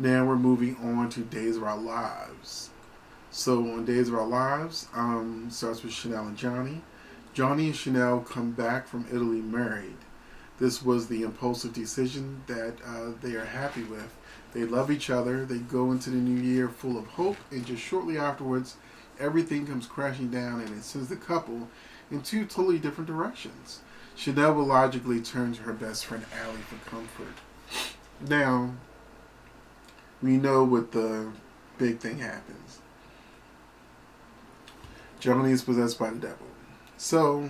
Now we're moving on to Days of Our Lives. So on Days of Our Lives, starts with Chanel and Johnny. Johnny and Chanel come back from Italy married. This was the impulsive decision that they are happy with. They love each other. They go into the new year full of hope, and just shortly afterwards, everything comes crashing down, and it sends the couple in two totally different directions. Chanel will logically turn to her best friend Allie for comfort. Now, we know what the big thing happens. Johnny is possessed by the devil. So,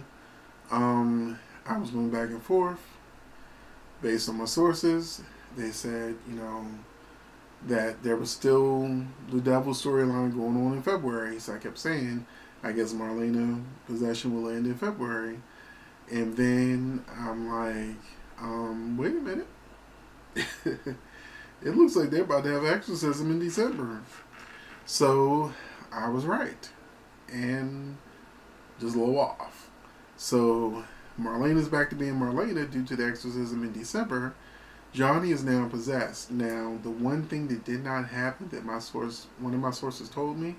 I was going back and forth based on my sources. They said, that there was still the devil storyline going on in February. So I kept saying, I guess Marlena possession will end in February. And then I'm like, wait a minute. It looks like they're about to have exorcism in December. So I was right. And just a little off. So Marlena's back to being Marlena due to the exorcism in December. Johnny is now possessed. Now, the one thing that did not happen that one of my sources told me,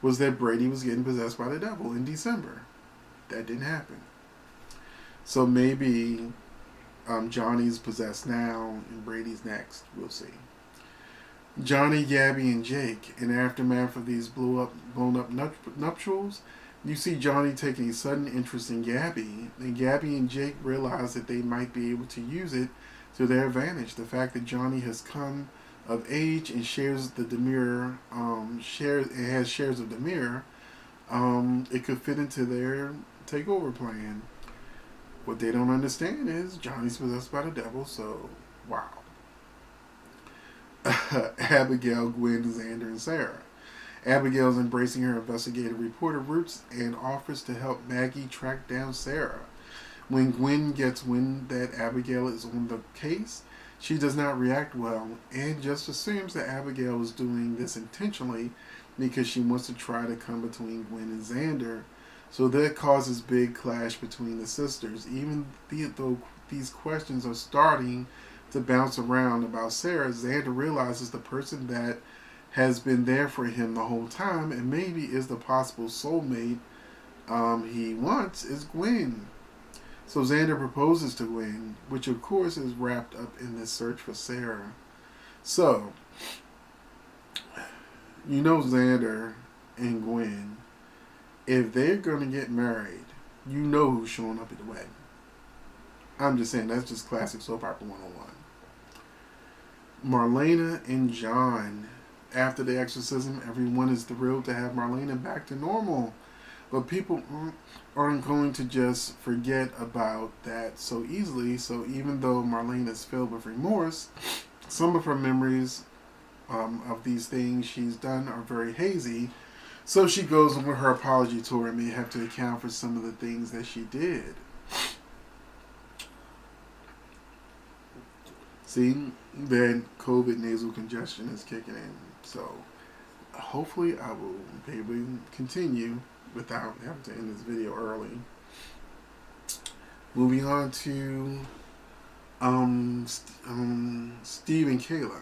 was that Brady was getting possessed by the devil in December. That didn't happen. So maybe Johnny's possessed now and Brady's next. We'll see. Johnny, Gabby, and Jake. In the aftermath of these blown up nuptials, you see Johnny taking a sudden interest in Gabby, and Gabby and Jake realize that they might be able to use it to their advantage. The fact that Johnny has come of age and shares the demure, has shares of demure, it could fit into their takeover plan. What they don't understand is Johnny's possessed by the devil, so wow. Abigail, Gwen, Xander, and Sarah. Abigail's embracing her investigative reporter roots and offers to help Maggie track down Sarah. When Gwen gets wind that Abigail is on the case, she does not react well and just assumes that Abigail is doing this intentionally because she wants to try to come between Gwen and Xander. So that causes big clash between the sisters. Even though these questions are starting to bounce around about Sarah, Xander realizes the person that has been there for him the whole time and maybe is the possible soulmate he wants is Gwen. So Xander proposes to Gwen, which of course is wrapped up in this search for Sarah. So, Xander and Gwen, if they're going to get married, who's showing up at the wedding. I'm just saying, that's just classic soap opera 101. Marlena and John. After the exorcism, everyone is thrilled to have Marlena back to normal. But people aren't going to just forget about that so easily. So even though Marlene is filled with remorse, some of her memories of these things she's done are very hazy. So she goes on her apology tour and may have to account for some of the things that she did. See, then COVID nasal congestion is kicking in. So hopefully I will be able to continue without having to end this video early. Moving on to Steve and Kayla.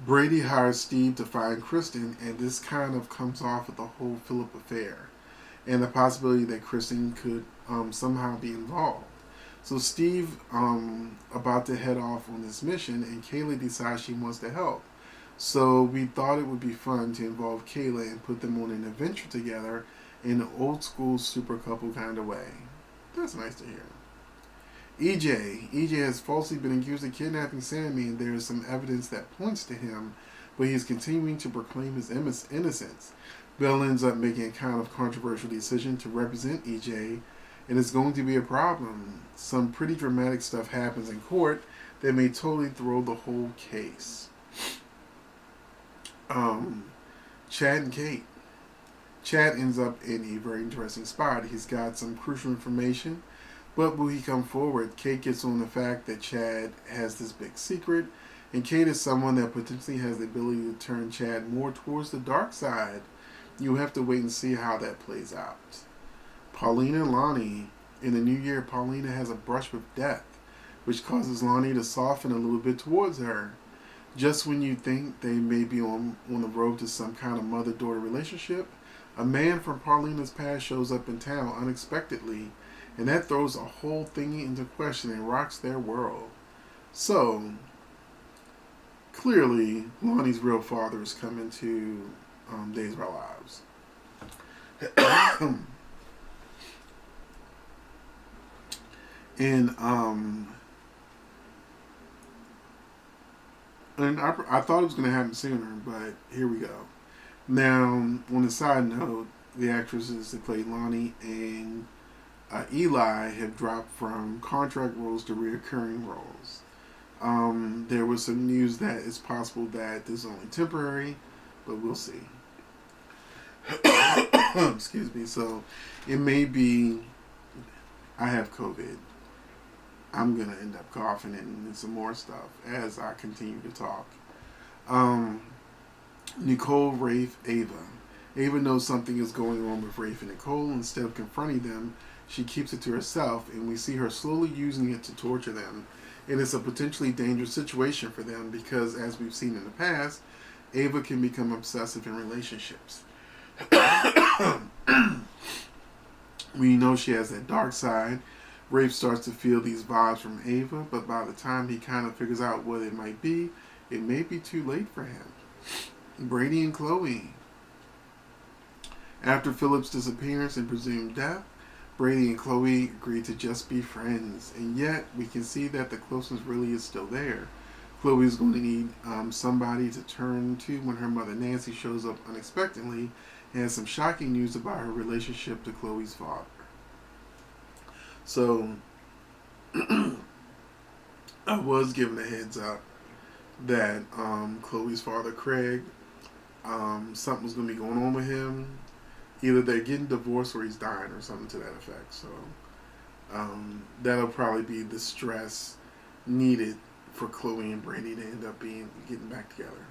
Brady hires Steve to find Kristen, and this kind of comes off with the whole Philip affair and the possibility that Kristen could somehow be involved. So Steve about to head off on this mission, and Kayla decides she wants to help. So we thought it would be fun to involve Kayla and put them on an adventure together in an old school super couple kind of way. That's nice to hear. EJ has falsely been accused of kidnapping Sammy, and there is some evidence that points to him, but he's continuing to proclaim his innocence. Bill ends up making a kind of controversial decision to represent EJ, and it's going to be a problem. Some pretty dramatic stuff happens in court that may totally throw the whole case. Chad and Kate. Chad ends up in a very interesting spot. He's got some crucial information, but will he come forward? Kate gets on the fact that Chad has this big secret, and Kate is someone that potentially has the ability to turn Chad more towards the dark side. You have to wait and see how that plays out. Paulina and Lonnie. In the new year, Paulina has a brush with death, which causes Lonnie to soften a little bit towards her. Just when you think they may be on the road to some kind of mother-daughter relationship, a man from Paulina's past shows up in town unexpectedly, and that throws a whole thing into question and rocks their world. So, clearly, Lonnie's real father is coming to Days of Our Lives. and and I thought it was going to happen sooner, but here we go. Now, on the side note, the actresses that played Lonnie and Eli have dropped from contract roles to reoccurring roles. There was some news that it's possible that this is only temporary, but we'll see. Excuse me. So it may be I have COVID. I'm going to end up coughing and some more stuff as I continue to talk. Nicole, Rafe, Ava. Ava knows something is going on with Rafe and Nicole. Instead of confronting them, she keeps it to herself, and we see her slowly using it to torture them. And it's a potentially dangerous situation for them because, as we've seen in the past, Ava can become obsessive in relationships. We know she has that dark side. Rafe starts to feel these vibes from Ava, but by the time he kind of figures out what it might be, it may be too late for him. Brady and Chloe. After Philip's disappearance and presumed death, Brady and Chloe agreed to just be friends, and yet we can see that the closeness really is still there. Chloe is going to need somebody to turn to when her mother Nancy shows up unexpectedly and has some shocking news about her relationship to Chloe's father. So, I was given a heads up that Chloe's father, Craig, something was going to be going on with him. Either they're getting divorced or he's dying or something to that effect. So, that'll probably be the stress needed for Chloe and Brady to end up getting back together.